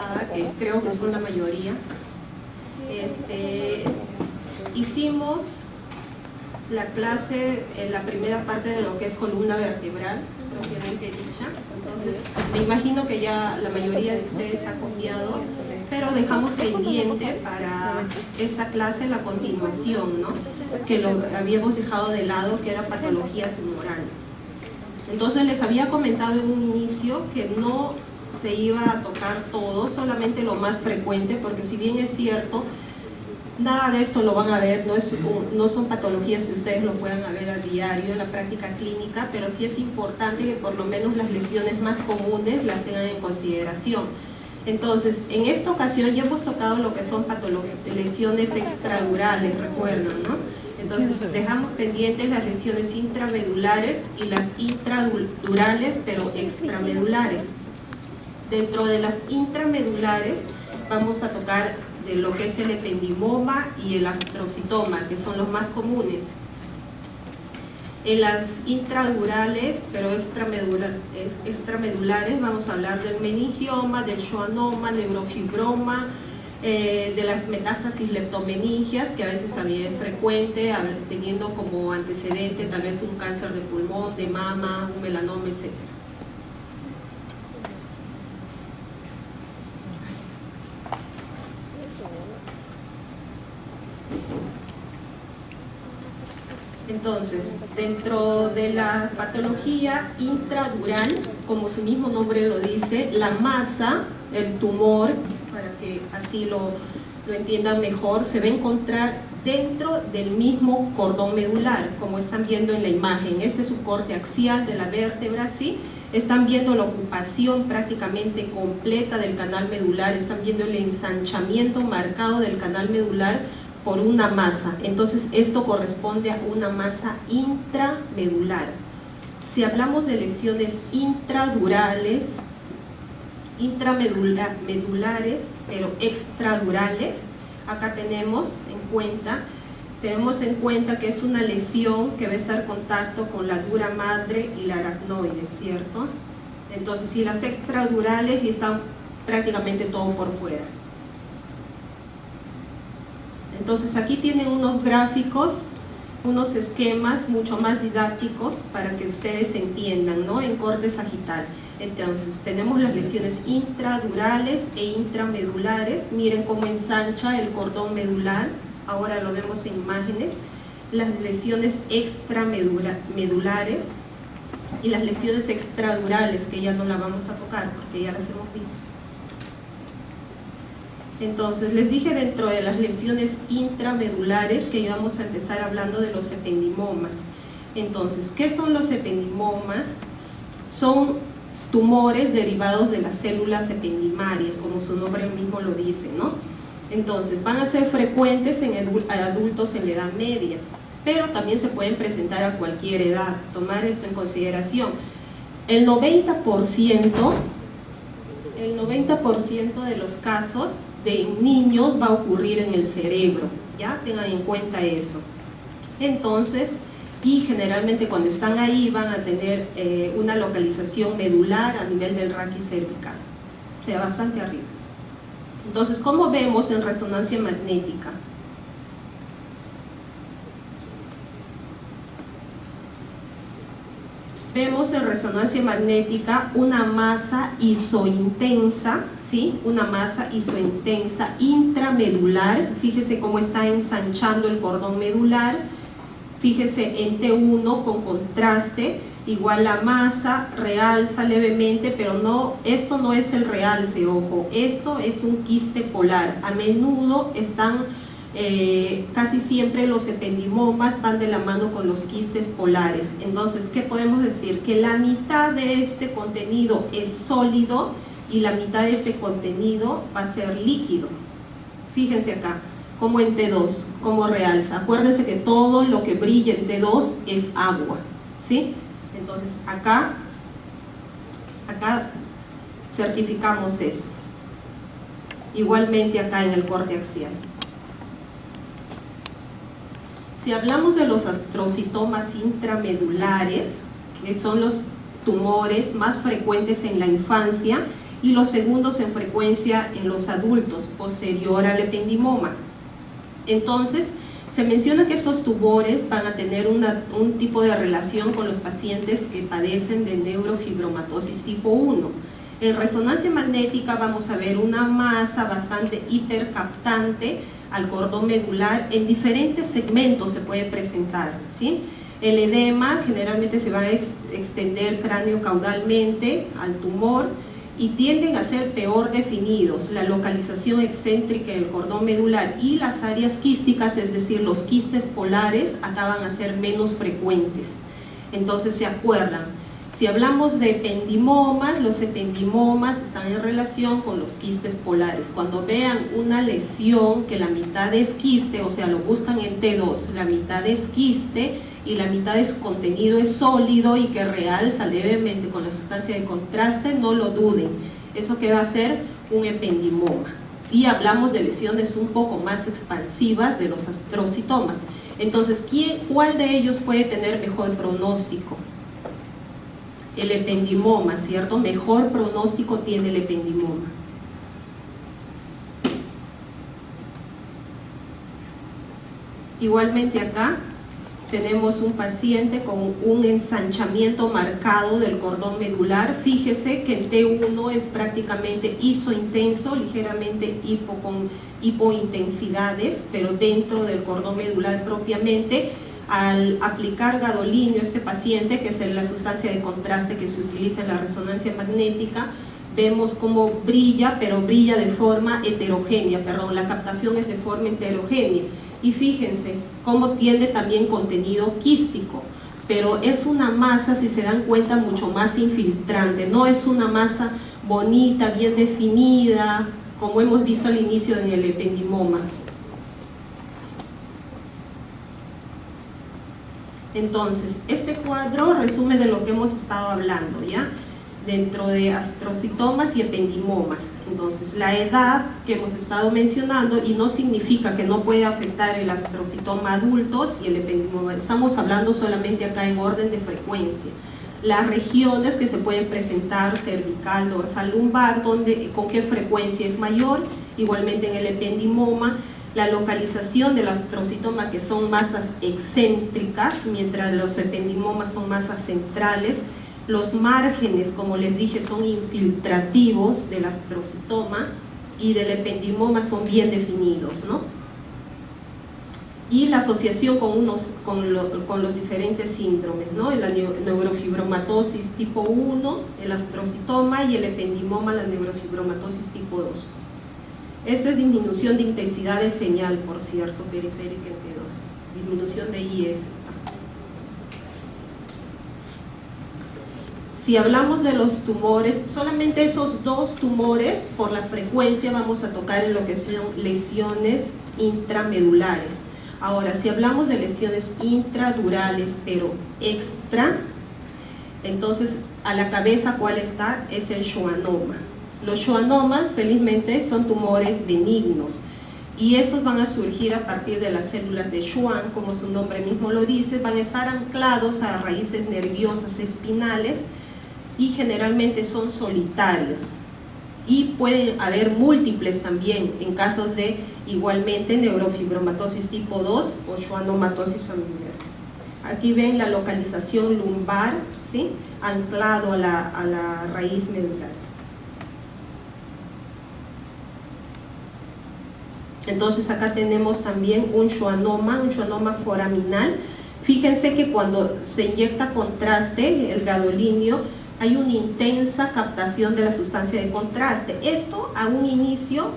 pasada, que creo que son la mayoría, hicimos la clase en la primera parte de lo que es columna vertebral, propiamente dicha. Entonces, me imagino que ya la mayoría de ustedes ha copiado, pero dejamos pendiente para esta clase la continuación, ¿no? Que lo habíamos dejado de lado, que era patología tumoral. Entonces, les había comentado en un inicio que no se iba a tocar todo, solamente lo más frecuente, porque si bien es cierto, nada de esto lo van a ver, no son patologías que ustedes lo puedan ver a diario en la práctica clínica, pero sí es importante que por lo menos las lesiones más comunes las tengan en consideración. Entonces, en esta ocasión ya hemos tocado lo que son lesiones extradurales, recuerdan, ¿no? Entonces, dejamos pendientes las lesiones intramedulares y las intradurales, pero extramedulares. Dentro de las intramedulares vamos a tocar de lo que es el ependimoma y el astrocitoma, que son los más comunes. En las intradurales, pero extramedulares, vamos a hablar del meningioma, del schwannoma, neurofibroma, de las metástasis leptomeningias, que a veces también es frecuente, teniendo como antecedente tal vez un cáncer de pulmón, de mama, un melanoma, etc. Entonces, dentro de la patología intradural, como su mismo nombre lo dice, la masa, el tumor, para que así lo entiendan mejor, se va a encontrar dentro del mismo cordón medular, como están viendo en la imagen. Este es un corte axial de la vértebra, ¿sí? Están viendo la ocupación prácticamente completa del canal medular, están viendo el ensanchamiento marcado del canal medular por una masa. Entonces esto corresponde a una masa intramedular. Si hablamos de lesiones intradurales, intramedulares, pero extradurales, acá tenemos en cuenta que es una lesión que va a estar en contacto con la dura madre y la aracnoide, ¿cierto? Entonces, si las extradurales, y están prácticamente todo por fuera. Entonces, aquí tienen unos gráficos, unos esquemas mucho más didácticos para que ustedes entiendan, ¿no? En corte sagital. Entonces, tenemos las lesiones intradurales e intramedulares. Miren cómo ensancha el cordón medular. Ahora lo vemos en imágenes. Las lesiones extramedulares y las lesiones extradurales, que ya no las vamos a tocar porque ya las hemos visto. Entonces, les dije dentro de las lesiones intramedulares que íbamos a empezar hablando de los ependimomas. Entonces, ¿qué son los ependimomas? Son tumores derivados de las células ependimarias, como su nombre mismo lo dice, ¿no? Entonces, van a ser frecuentes en adultos en la edad media, pero también se pueden presentar a cualquier edad. Tomar esto en consideración. El 90% de los casos de niños va a ocurrir en el cerebro, ¿ya? Tengan en cuenta eso. Entonces, y generalmente cuando están ahí van a tener una localización medular a nivel del raquis cervical, o sea, bastante arriba. Entonces, ¿cómo vemos en resonancia magnética? Vemos en resonancia magnética una masa isointensa, ¿sí? Una masa isointensa intramedular. Fíjese cómo está ensanchando el cordón medular. Fíjese en T1 con contraste, igual la masa realza levemente, pero no, esto no es el realce, ojo, esto es un quiste polar. A menudo están, casi siempre los ependimomas van de la mano con los quistes polares. Entonces, ¿qué podemos decir? Que la mitad de este contenido es sólido y la mitad de este contenido va a ser líquido. Fíjense acá, como en T2, como realza. Acuérdense que todo lo que brilla en T2 es agua, ¿sí? Entonces, acá certificamos eso. Igualmente acá en el corte axial. Si hablamos de los astrocitomas intramedulares, que son los tumores más frecuentes en la infancia y los segundos en frecuencia en los adultos, posterior al ependimoma. Entonces, se menciona que esos tumores van a tener un tipo de relación con los pacientes que padecen de neurofibromatosis tipo 1. En resonancia magnética vamos a ver una masa bastante hipercaptante al cordón medular, en diferentes segmentos se puede presentar, ¿sí? El edema generalmente se va a extender cráneo-caudalmente al tumor y tienden a ser peor definidos. La localización excéntrica del cordón medular y las áreas quísticas, es decir, los quistes polares, acaban a ser menos frecuentes. Entonces se acuerdan, si hablamos de ependimomas, los ependimomas están en relación con los quistes polares. Cuando vean una lesión que la mitad es quiste, o sea, lo buscan en T2, la mitad es quiste y la mitad de su contenido es sólido y que realza levemente con la sustancia de contraste, no lo duden. Eso que va a ser un ependimoma. Y hablamos de lesiones un poco más expansivas de los astrocitomas. Entonces, ¿cuál de ellos puede tener mejor pronóstico? El ependimoma, ¿cierto? Mejor pronóstico tiene el ependimoma. Igualmente acá tenemos un paciente con un ensanchamiento marcado del cordón medular. Fíjese que el T1 es prácticamente isointenso, ligeramente con hipointensidades, pero dentro del cordón medular propiamente. Al aplicar gadolinio a este paciente, que es la sustancia de contraste que se utiliza en la resonancia magnética, vemos cómo brilla, pero brilla de forma heterogénea, la captación es de forma heterogénea. Y fíjense cómo tiene también contenido quístico, pero es una masa, si se dan cuenta, mucho más infiltrante, no es una masa bonita, bien definida, como hemos visto al inicio en el ependimoma. Entonces, este cuadro resume de lo que hemos estado hablando, ¿ya? Dentro de astrocitomas y ependimomas. Entonces, la edad que hemos estado mencionando, y no significa que no puede afectar el astrocitoma adultos y el ependimoma, estamos hablando solamente acá en orden de frecuencia. Las regiones que se pueden presentar, cervical, dorsal, lumbar, con qué frecuencia es mayor, igualmente en el ependimoma, la localización del astrocitoma, que son masas excéntricas, mientras los ependimomas son masas centrales. Los márgenes, como les dije, son infiltrativos del astrocitoma y del ependimoma son bien definidos, ¿no? Y la asociación con los diferentes síndromes, ¿no? La neurofibromatosis tipo 1, el astrocitoma, y el ependimoma, la neurofibromatosis tipo 2. Eso es disminución de intensidad de señal, por cierto, periférica en T2. Disminución de IS está. Si hablamos de los tumores, solamente esos dos tumores, por la frecuencia vamos a tocar en lo que son lesiones intramedulares. Ahora, si hablamos de lesiones intradurales, pero extra, entonces a la cabeza, ¿cuál está? Es el schwannoma. Los schwannomas, felizmente, son tumores benignos y esos van a surgir a partir de las células de Schwann, como su nombre mismo lo dice, van a estar anclados a raíces nerviosas espinales y generalmente son solitarios. Y pueden haber múltiples también en casos de, igualmente, neurofibromatosis tipo 2 o schwannomatosis familiar. Aquí ven la localización lumbar, ¿sí? Anclado a la raíz medular. Entonces acá tenemos también un schwannoma foraminal. Fíjense que cuando se inyecta contraste, el gadolinio, hay una intensa captación de la sustancia de contraste. Esto a un inicio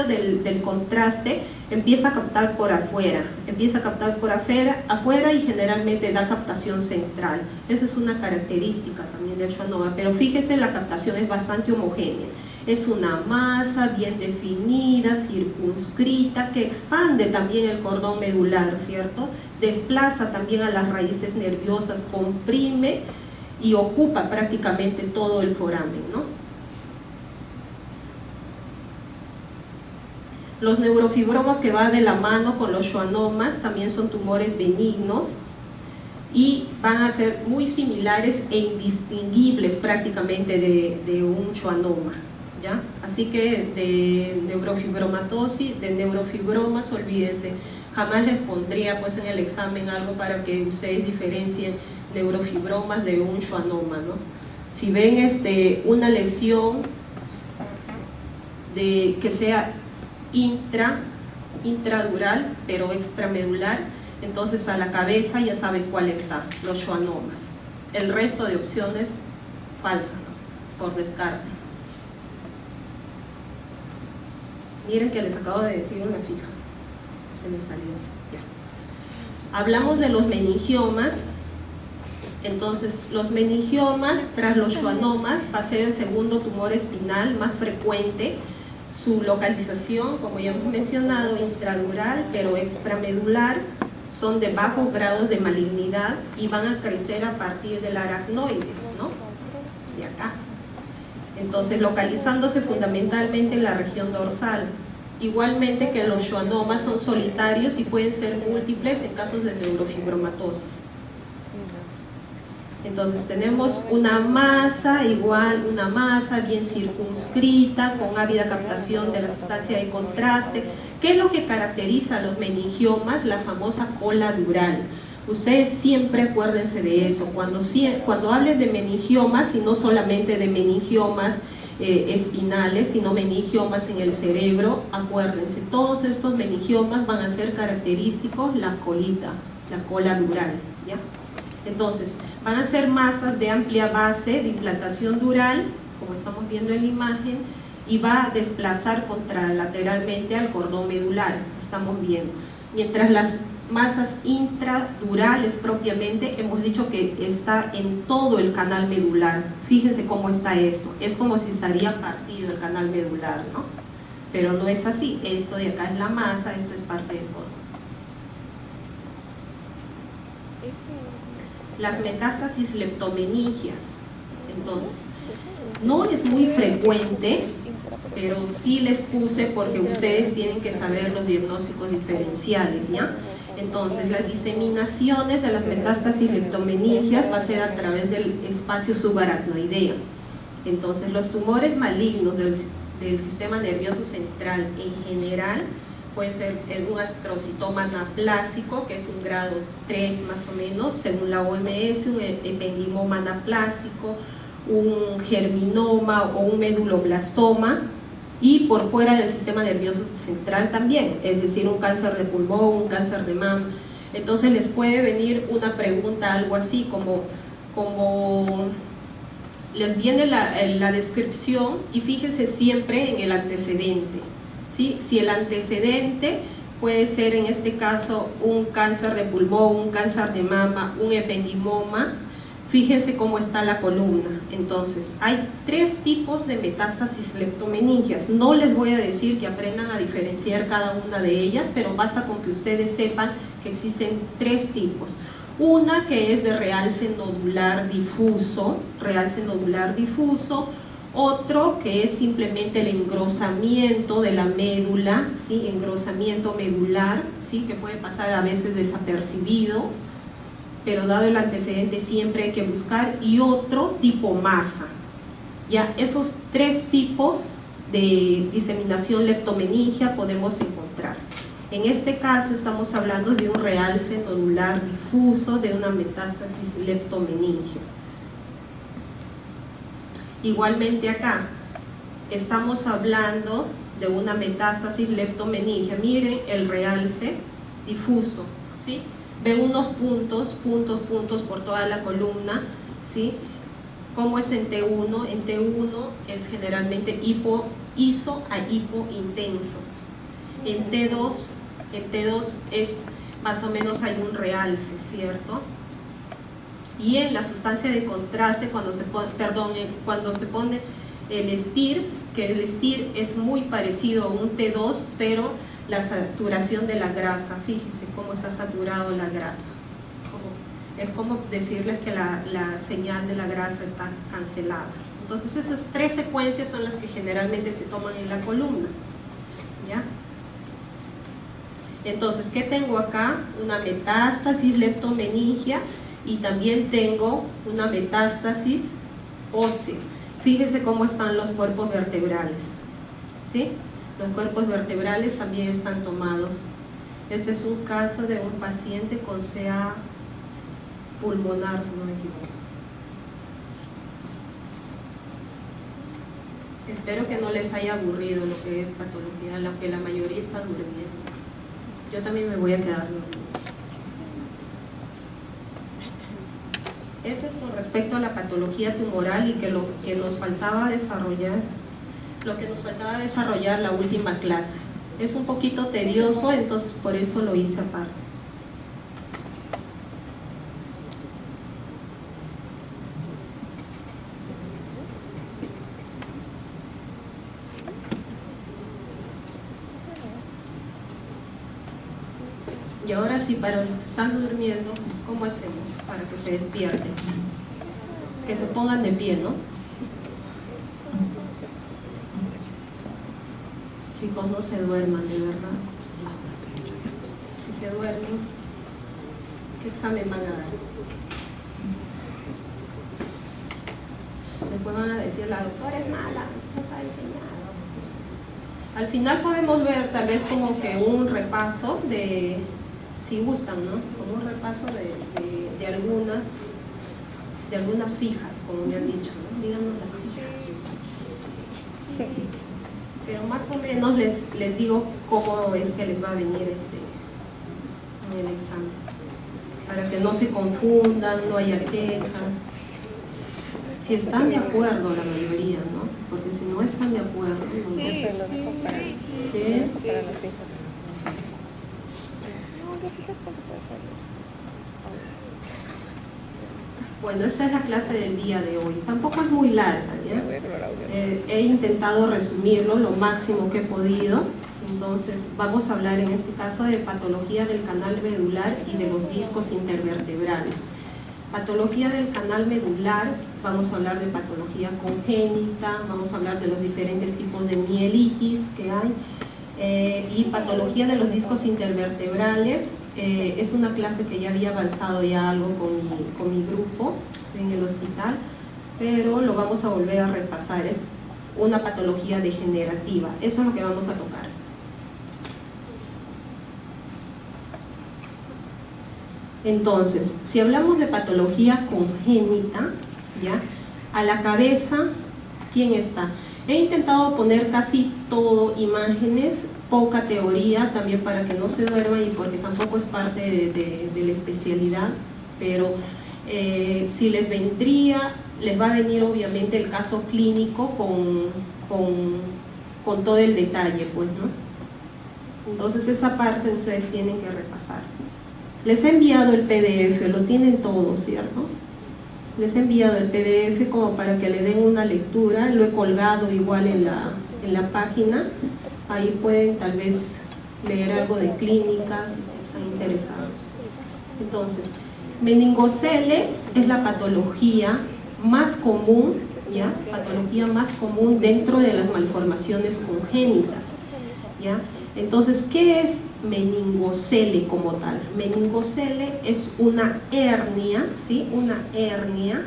del contraste empieza a captar por afuera, y generalmente da captación central. Eso es una característica también del schwannoma, pero fíjense, la captación es bastante homogénea. Es una masa bien definida, circunscrita, que expande también el cordón medular, ¿cierto? Desplaza también a las raíces nerviosas, comprime y ocupa prácticamente todo el foramen, ¿no? Los neurofibromas, que va de la mano con los schwannomas, también son tumores benignos y van a ser muy similares e indistinguibles prácticamente de un schwannoma, ¿ya? Así que de neurofibromatosis, de neurofibromas, olvídense. Jamás les pondría pues en el examen algo para que ustedes diferencien neurofibromas de un schwannoma, ¿no? Si ven una lesión que sea intradural pero extramedular, entonces a la cabeza ya saben cuál está, los schwannomas. El resto de opciones falsas, ¿no? Por descarte. Miren que les acabo de decir una fija. Se me salió. Ya. Hablamos de los meningiomas. Entonces, los meningiomas tras los schwannomas va a ser el segundo tumor espinal más frecuente. Su localización, como ya hemos mencionado, intradural pero extramedular, son de bajos grados de malignidad y van a crecer a partir del aracnoides, ¿no? De acá. Entonces, localizándose fundamentalmente en la región dorsal. Igualmente que los schwannomas son solitarios y pueden ser múltiples en casos de neurofibromatosis. Entonces tenemos una masa bien circunscrita, con ávida captación de la sustancia de contraste. ¿Qué es lo que caracteriza a los meningiomas? La famosa cola dural. Ustedes siempre acuérdense de eso, cuando hablen de meningiomas, y no solamente de meningiomas espinales, sino meningiomas en el cerebro, acuérdense, todos estos meningiomas van a ser característicos la colita, la cola dural, ¿ya? Entonces, van a ser masas de amplia base, de implantación dural, como estamos viendo en la imagen, y va a desplazar contralateralmente al cordón medular, estamos viendo. Mientras las masas intradurales propiamente, hemos dicho que está en todo el canal medular. Fíjense cómo está esto, es como si estaría partido el canal medular, ¿no? Pero no es así, esto de acá es la masa, esto es parte del cordón. Las metástasis leptomeningias, entonces, no es muy frecuente, pero sí les puse porque ustedes tienen que saber los diagnósticos diferenciales, ¿ya? Entonces, las diseminaciones de las metástasis leptomeningias va a ser a través del espacio subaracnoideo. Entonces, los tumores malignos del sistema nervioso central en general pueden ser un astrocitoma anaplásico, que es un grado 3 más o menos, según la OMS, un ependimoma anaplásico, un germinoma o un meduloblastoma, y por fuera del sistema nervioso central también, es decir, un cáncer de pulmón, un cáncer de mama. Entonces les puede venir una pregunta, algo así como les viene la descripción, y fíjense siempre en el antecedente, ¿sí? Si el antecedente puede ser en este caso un cáncer de pulmón, un cáncer de mama, un ependimoma, fíjense cómo está la columna. Entonces, hay 3 tipos de metástasis leptomeningias. No les voy a decir que aprendan a diferenciar cada una de ellas, pero basta con que ustedes sepan que existen 3 tipos. Una que es de realce nodular difuso, otro que es simplemente el engrosamiento de la médula, ¿sí? Engrosamiento medular, ¿sí? Que puede pasar a veces desapercibido, pero dado el antecedente siempre hay que buscar, y otro tipo masa. Ya, esos 3 tipos de diseminación leptomeningia podemos encontrar. En este caso estamos hablando de un realce nodular difuso, de una metástasis leptomeningia. Igualmente acá estamos hablando de una metástasis leptomeningia. Miren el realce difuso, ¿sí? Ve unos puntos por toda la columna, ¿sí? ¿Cómo es en T1? En T1 es generalmente iso a hipointenso. En T2 es más o menos hay un realce, ¿cierto? Y en la sustancia de contraste, cuando se pone el STIR, que el STIR es muy parecido a un T2, pero la saturación de la grasa, fíjense cómo está saturado la grasa. Es como decirles que la señal de la grasa está cancelada. Entonces esas 3 secuencias son las que generalmente se toman en la columna, ¿ya? Entonces, ¿qué tengo acá? Una metástasis leptomeningia y también tengo una metástasis ósea. Fíjense cómo están los cuerpos vertebrales, ¿sí? Los cuerpos vertebrales también están tomados. Este es un caso de un paciente con CA pulmonar, si no me equivoco. Espero que no les haya aburrido lo que es patología, lo que la mayoría está durmiendo. Yo también me voy a quedar dormida. Eso es con respecto a la patología tumoral y que lo que nos faltaba desarrollar, la última clase. Es un poquito tedioso, entonces por eso lo hice aparte. Y ahora sí, para los que están durmiendo, ¿cómo hacemos para que se despierten? Que se pongan de pie, ¿no? Chicos, no se duerman, de verdad. Si se duermen, ¿qué examen van a dar? Después van a decir, la doctora es mala, no sabe enseñar. Al final podemos ver tal vez como que un repaso de, si gustan, ¿no? Como un repaso de algunas fijas, como me han dicho, ¿no? Díganos las fijas. Sí. Pero más o menos les digo cómo es que les va a venir en el examen, para que no se confundan, no haya quejas. Si están de acuerdo la mayoría, ¿no? Porque si no están de acuerdo, no. ¿Sí? Bueno, esa es la clase del día de hoy. Tampoco es muy larga, ¿ya? He intentado resumirlo lo máximo que he podido. Entonces, vamos a hablar en este caso de patología del canal medular y de los discos intervertebrales. Patología del canal medular, vamos a hablar de patología congénita, vamos a hablar de los diferentes tipos de mielitis que hay, y patología de los discos intervertebrales. Es una clase que ya había avanzado ya algo con mi grupo en el hospital, pero lo vamos a volver a repasar. Es una patología degenerativa, eso es lo que vamos a tocar. Entonces, si hablamos de patología congénita, ¿ya? A la cabeza, ¿quién está? He intentado poner casi todo imágenes, poca teoría, también para que no se duerman y porque tampoco es parte de la especialidad, pero si les vendría, les va a venir obviamente el caso clínico con todo el detalle, pues, ¿no? Entonces esa parte ustedes tienen que repasar. Les he enviado el PDF, lo tienen todos, ¿cierto? Les he enviado el PDF como para que le den una lectura, lo he colgado igual en la página, ahí pueden tal vez leer algo de clínicas, si están interesados. Entonces, meningocele es la patología más común, ¿ya? Patología más común dentro de las malformaciones congénitas, ¿ya? Entonces, ¿qué es meningocele como tal? Meningocele es una hernia, ¿sí? Una hernia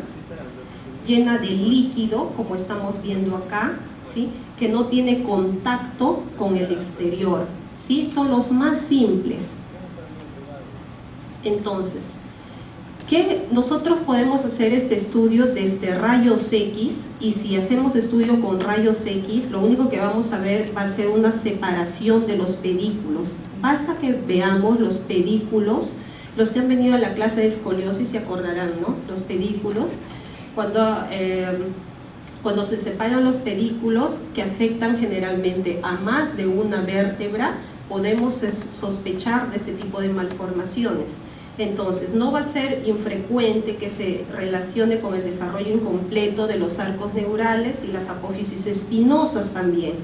llena de líquido, como estamos viendo acá, ¿sí? Que no tiene contacto con el exterior, ¿sí? Son los más simples. Entonces, ¿qué nosotros podemos hacer este estudio desde rayos X? Y si hacemos estudio con rayos X, lo único que vamos a ver va a ser una separación de los pedículos. Basta que veamos los pedículos. Los que han venido a la clase de escoliosis se acordarán, ¿no? Los pedículos, cuando se separan los pedículos que afectan generalmente a más de una vértebra, podemos sospechar de este tipo de malformaciones. Entonces, no va a ser infrecuente que se relacione con el desarrollo incompleto de los arcos neurales y las apófisis espinosas también.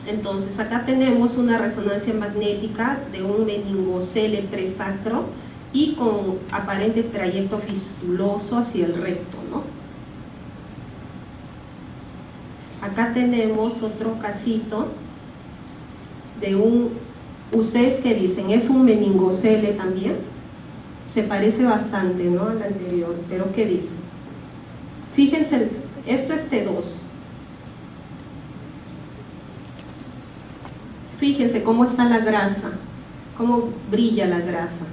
Entonces, acá tenemos una resonancia magnética de un meningocele presacro y con aparente trayecto fistuloso hacia el recto, ¿no? Acá tenemos otro casito de un... ¿Ustedes qué dicen? ¿Es un meningocele también? se parece bastante, ¿no?, al anterior, pero ¿qué dice? Fíjense, esto es T2. Fíjense cómo está la grasa, cómo brilla la grasa.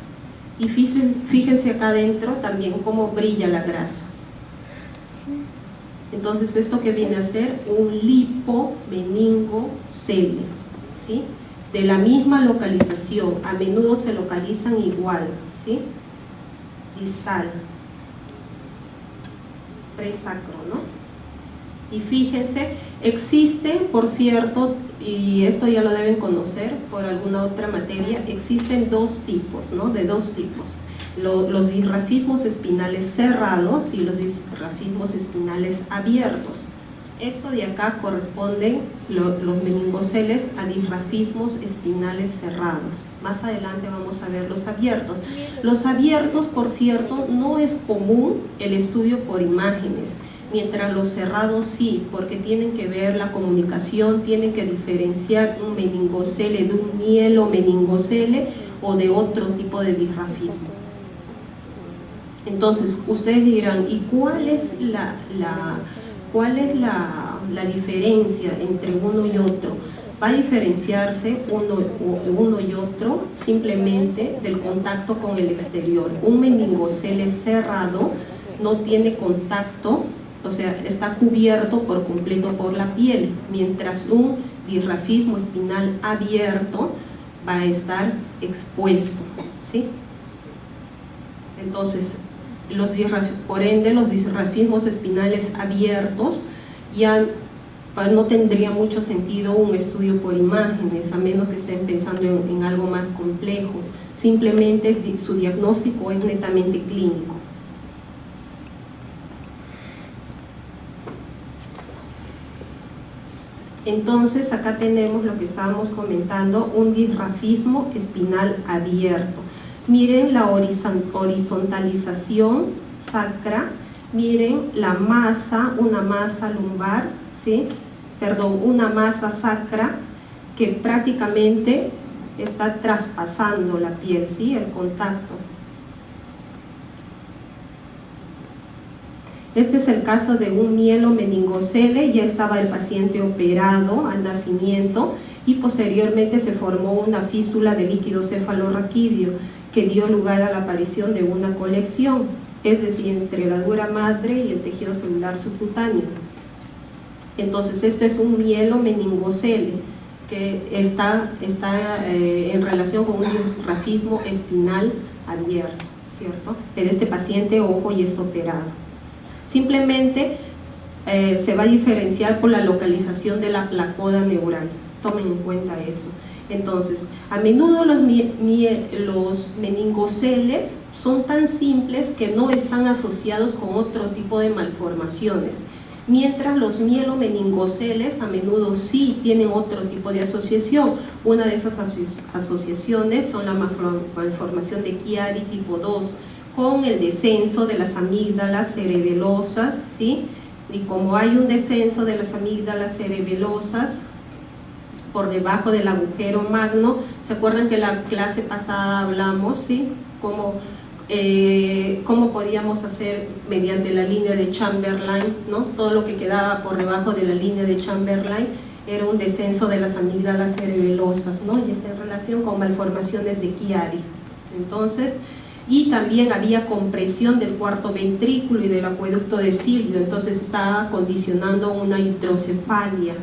Y fíjense acá adentro también cómo brilla la grasa. Entonces, ¿esto qué viene a ser? Un lipomeningocele, ¿sí?, de la misma localización, a menudo se localizan igual, ¿sí?, distal, presacro, ¿no? Y fíjense, existen, por cierto, y esto ya lo deben conocer por alguna otra materia, existen dos tipos, ¿no?, de dos tipos. Los disrafismos espinales cerrados y los disrafismos espinales abiertos. Esto de acá corresponden los meningoceles a disrafismos espinales cerrados. Más adelante vamos a ver los abiertos. Los abiertos, por cierto, no es común el estudio por imágenes, mientras los cerrados sí, porque tienen que ver la comunicación, tienen que diferenciar un meningocele de un mielomeningocele o de otro tipo de disrafismo. Entonces, ustedes dirán, ¿y cuál es la diferencia entre uno y otro? Va a diferenciarse uno y otro simplemente del contacto con el exterior. Un meningocele cerrado no tiene contacto, o sea, está cubierto por completo por la piel, mientras un disrafismo espinal abierto va a estar expuesto, ¿sí? Entonces, por ende, los disrafismos espinales abiertos ya no tendría mucho sentido un estudio por imágenes, a menos que estén pensando en algo más complejo. Simplemente su diagnóstico es netamente clínico. Entonces, acá tenemos lo que estábamos comentando, un disrafismo espinal abierto. Miren la horizontalización sacra, miren la masa, una masa lumbar, ¿sí?, perdón, una masa sacra que prácticamente está traspasando la piel, ¿sí?, el contacto. Este es el caso de un mielomeningocele, ya estaba el paciente operado al nacimiento y posteriormente se formó una fístula de líquido cefalorraquídeo que dio lugar a la aparición de una colección, es decir, entre la dura madre y el tejido celular subcutáneo. Entonces, esto es un mielomeningocele que está en relación con un disrafismo espinal abierto, ¿cierto? Pero este paciente, ojo, y es operado. Simplemente se va a diferenciar por la localización de la placoda neural. Tomen en cuenta eso. Entonces, a menudo los meningoceles son tan simples que no están asociados con otro tipo de malformaciones, mientras los mielomeningoceles a menudo sí tienen otro tipo de asociación. Una de esas asociaciones son la malformación de Chiari tipo 2, con el descenso de las amígdalas cerebelosas, ¿sí? Y como hay un descenso de las amígdalas cerebelosas por debajo del agujero magno, ¿se acuerdan que la clase pasada hablamos, ¿sí?, cómo podíamos hacer mediante la línea de Chamberlain, ¿no? Todo lo que quedaba por debajo de la línea de Chamberlain era un descenso de las amígdalas cerebelosas, ¿no?, y está en relación con malformaciones de Chiari. Entonces, y también había compresión del cuarto ventrículo y del acueducto de Silvio, entonces estaba condicionando una hidrocefalia.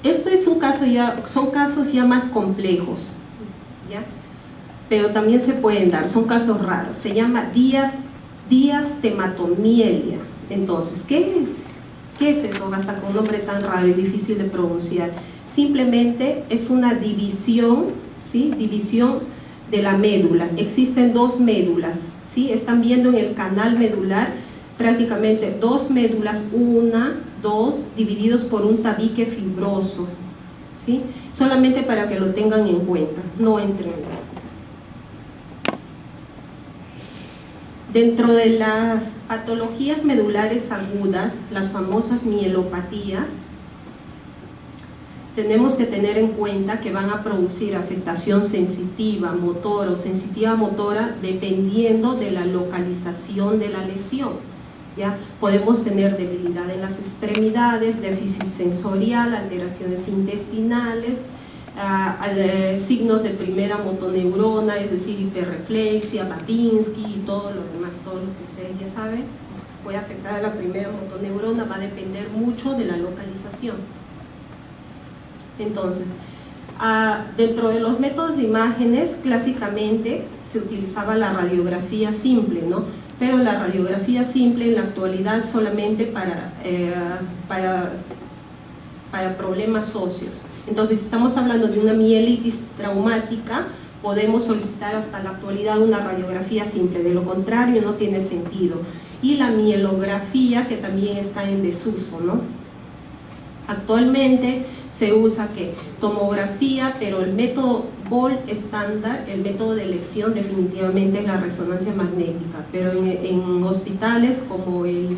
Esto es son casos ya más complejos, ¿ya? Pero también se pueden dar, son casos raros. Se llama diastematomielia. Entonces, ¿qué es eso? Hasta con un nombre tan raro y difícil de pronunciar. Simplemente es una división, ¿sí?, división de la médula. Existen dos médulas, ¿sí? Están viendo en el canal medular prácticamente dos médulas, dos, divididos por un tabique fibroso, ¿sí? Solamente para que lo tengan en cuenta, no entren. Dentro de las patologías medulares agudas, las famosas mielopatías, tenemos que tener en cuenta que van a producir afectación sensitiva, motor o sensitiva motora dependiendo de la localización de la lesión. ¿Ya? Podemos tener debilidad en las extremidades, déficit sensorial, alteraciones intestinales, signos de primera motoneurona, es decir, hiperreflexia, Babinsky y todo lo demás, todo lo que ustedes ya saben, puede afectar a la primera motoneurona, va a depender mucho de la localización. Entonces, dentro de los métodos de imágenes, clásicamente se utilizaba la radiografía simple, ¿no? Pero la radiografía simple en la actualidad solamente para problemas óseos. Entonces, si estamos hablando de una mielitis traumática, podemos solicitar hasta la actualidad una radiografía simple, de lo contrario no tiene sentido. Y la mielografía, que también está en desuso, ¿no? Actualmente se usa que tomografía, pero el método gold estándar, el método de elección definitivamente es la resonancia magnética, pero en hospitales como el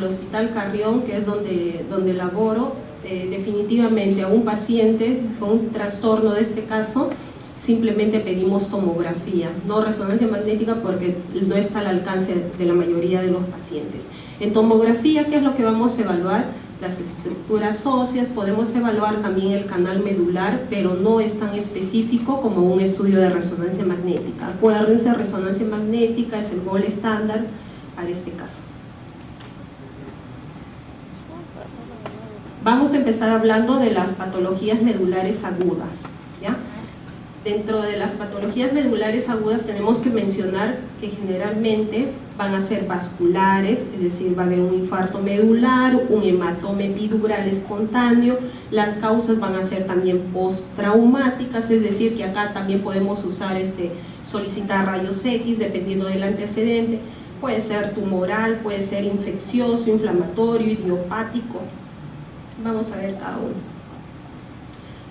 Hospital Carrión, que es donde laboro, definitivamente a un paciente con un trastorno de este caso, simplemente pedimos tomografía, no resonancia magnética, porque no está al alcance de la mayoría de los pacientes. En tomografía, ¿qué es lo que vamos a evaluar? Las estructuras óseas, podemos evaluar también el canal medular, pero no es tan específico como un estudio de resonancia magnética. Acuérdense, resonancia magnética es el gold estándar para este caso. Vamos a empezar hablando de las patologías medulares agudas, ¿ya? Dentro de las patologías medulares agudas tenemos que mencionar que generalmente van a ser vasculares, es decir, va a haber un infarto medular, un hematoma epidural espontáneo. Las causas van a ser también postraumáticas, es decir, que acá también podemos usar solicitar rayos X dependiendo del antecedente. Puede ser tumoral, puede ser infeccioso, inflamatorio, idiopático. Vamos a ver cada uno.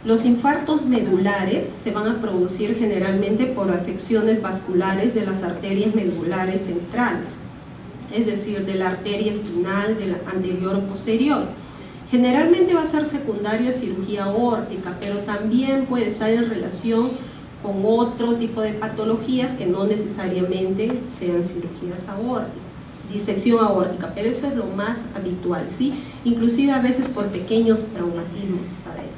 Los infartos medulares se van a producir generalmente por afecciones vasculares de las arterias medulares centrales, es decir, de la arteria espinal, de la anterior o posterior. Generalmente va a ser secundario a cirugía aórtica, pero también puede estar en relación con otro tipo de patologías que no necesariamente sean cirugías aórticas, disección aórtica, pero eso es lo más habitual, ¿sí? Inclusive a veces por pequeños traumatismos está ahí.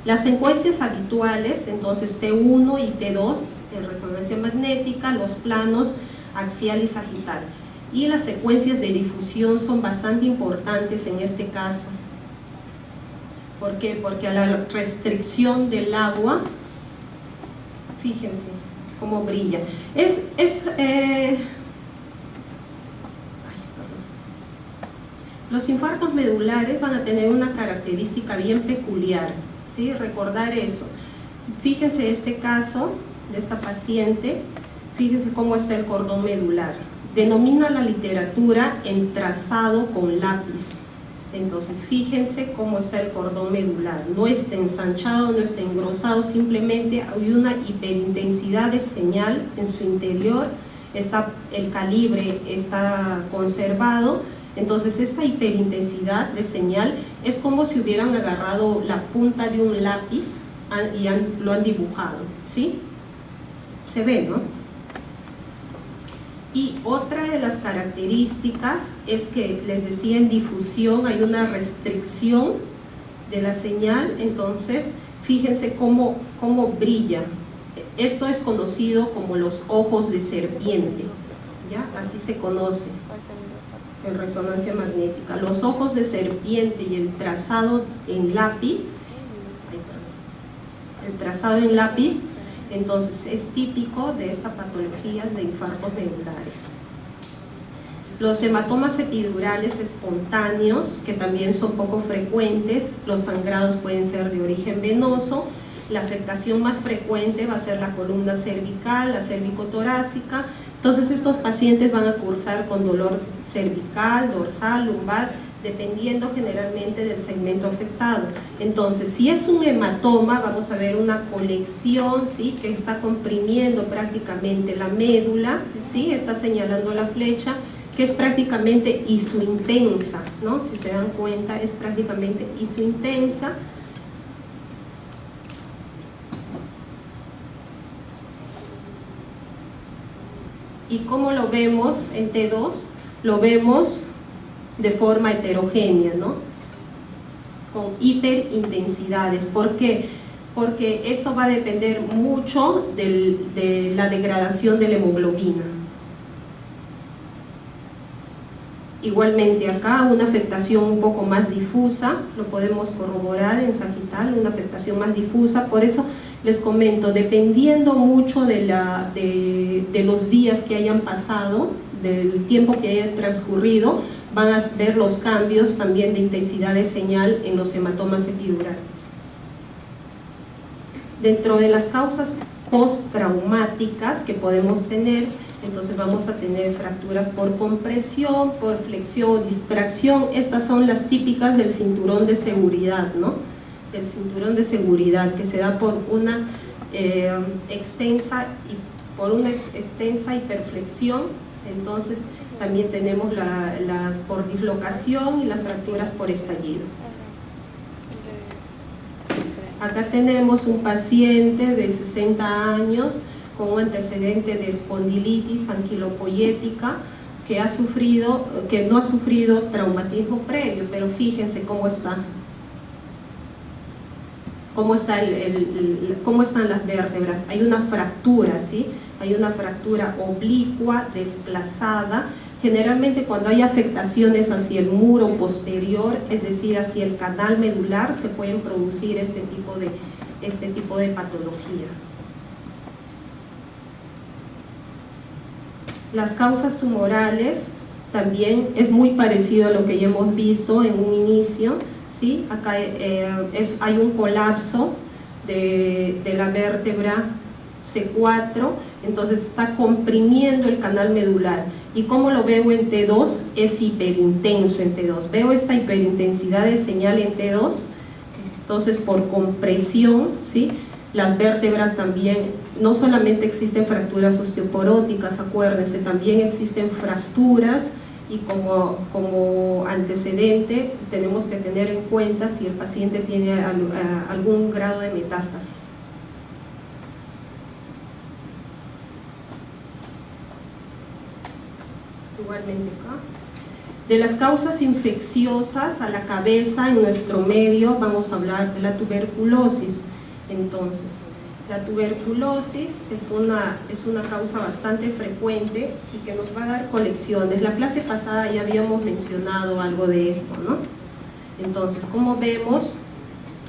Las secuencias habituales, entonces T1 y T2, en resonancia magnética, los planos axial y sagital. Y las secuencias de difusión son bastante importantes en este caso. ¿Por qué? Porque a la restricción del agua, fíjense cómo brilla. Los infartos medulares van a tener una característica bien peculiar, ¿sí? Recordar eso. Fíjense este caso de esta paciente, fíjense cómo está el cordón medular. Denomina la literatura en trazado con lápiz. Entonces fíjense cómo está el cordón medular, no está ensanchado, no está engrosado, simplemente hay una hiperintensidad de señal en su interior, el calibre está conservado. Entonces esta hiperintensidad de señal es como si hubieran agarrado la punta de un lápiz y lo han dibujado, ¿sí? Se ve, ¿no? Y otra de las características es que, les decía, en difusión hay una restricción de la señal. Entonces fíjense cómo brilla. Esto es conocido como los ojos de serpiente, ¿ya? Así se conoce en resonancia magnética. Los ojos de serpiente y el trazado en lápiz, entonces es típico de esta patología de infartos medulares. Los hematomas epidurales espontáneos, que también son poco frecuentes, los sangrados pueden ser de origen venoso. La afectación más frecuente va a ser la columna cervical, la cervicotorácica. Entonces estos pacientes van a cursar con dolor cervical, dorsal, lumbar, dependiendo generalmente del segmento afectado. Entonces, si es un hematoma, vamos a ver una colección, ¿sí?, que está comprimiendo prácticamente la médula, ¿sí?, está señalando la flecha, que es prácticamente isointensa, ¿no? Si se dan cuenta, es prácticamente isointensa. ¿Y cómo lo vemos en T2? Lo vemos de forma heterogénea, ¿no? Con hiperintensidades. ¿Por qué? Porque esto va a depender mucho de la degradación de la hemoglobina. Igualmente acá una afectación un poco más difusa, lo podemos corroborar en sagital, una afectación más difusa. Por eso les comento, dependiendo mucho de los días que hayan pasado, del tiempo que haya transcurrido, van a ver los cambios también de intensidad de señal en los hematomas epidurales. Dentro de las causas postraumáticas que podemos tener, entonces vamos a tener fracturas por compresión, por flexión, distracción. Estas son las típicas del cinturón de seguridad, ¿no? Del cinturón de seguridad, que se da por una extensa hiperflexión. Entonces también tenemos las por dislocación y las fracturas por estallido. Acá tenemos un paciente de 60 años con un antecedente de espondilitis anquilopoyética que no ha sufrido traumatismo previo, pero fíjense cómo está. Cómo están las vértebras. Hay una fractura, ¿sí? Hay una fractura oblicua, desplazada. Generalmente cuando hay afectaciones hacia el muro posterior, es decir, hacia el canal medular, se pueden producir este tipo de patología. Las causas tumorales también es muy parecido a lo que ya hemos visto en un inicio, ¿sí? Acá hay un colapso de la vértebra C4, entonces está comprimiendo el canal medular. ¿Y cómo lo veo en T2? Es hiperintenso en T2. Veo esta hiperintensidad de señal en T2, entonces por compresión, ¿sí? Las vértebras también, no solamente existen fracturas osteoporóticas, acuérdense, también existen fracturas, y como antecedente tenemos que tener en cuenta si el paciente tiene algún grado de metástasis. Igualmente acá. De las causas infecciosas a la cabeza en nuestro medio vamos a hablar de la tuberculosis. Entonces, la tuberculosis es una causa bastante frecuente y que nos va a dar colecciones. La clase pasada ya habíamos mencionado algo de esto, ¿no? Entonces, como vemos,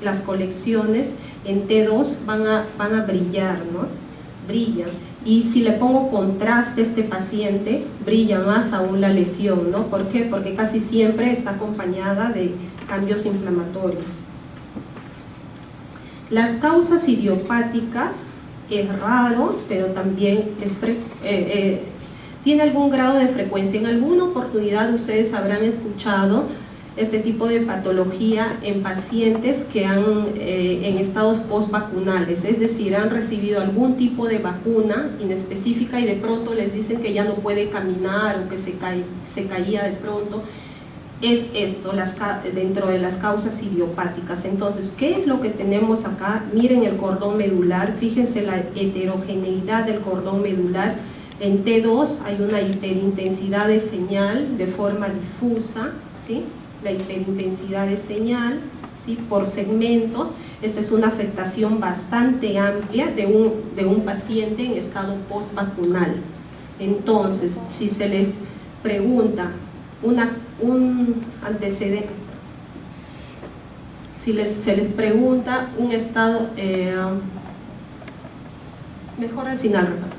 las colecciones en T2 van a brillar, ¿no? Brillan. Y si le pongo contraste a este paciente, brilla más aún la lesión, ¿no? ¿Por qué? Porque casi siempre está acompañada de cambios inflamatorios. Las causas idiopáticas es raro, pero también tiene algún grado de frecuencia. En alguna oportunidad ustedes habrán escuchado este tipo de patología en pacientes que en estados postvacunales, es decir, han recibido algún tipo de vacuna inespecífica y de pronto les dicen que ya no puede caminar o que se caía de pronto. Es esto, dentro de las causas idiopáticas. Entonces, ¿qué es lo que tenemos acá? Miren el cordón medular, fíjense la heterogeneidad del cordón medular. En T2 hay una hiperintensidad de señal de forma difusa, ¿sí? La hiperintensidad de señal, ¿sí? Por segmentos. Esta es una afectación bastante amplia de un paciente en estado postvacunal. Entonces, si se les pregunta un antecedente, si se les pregunta un estado, mejor al final repasamos,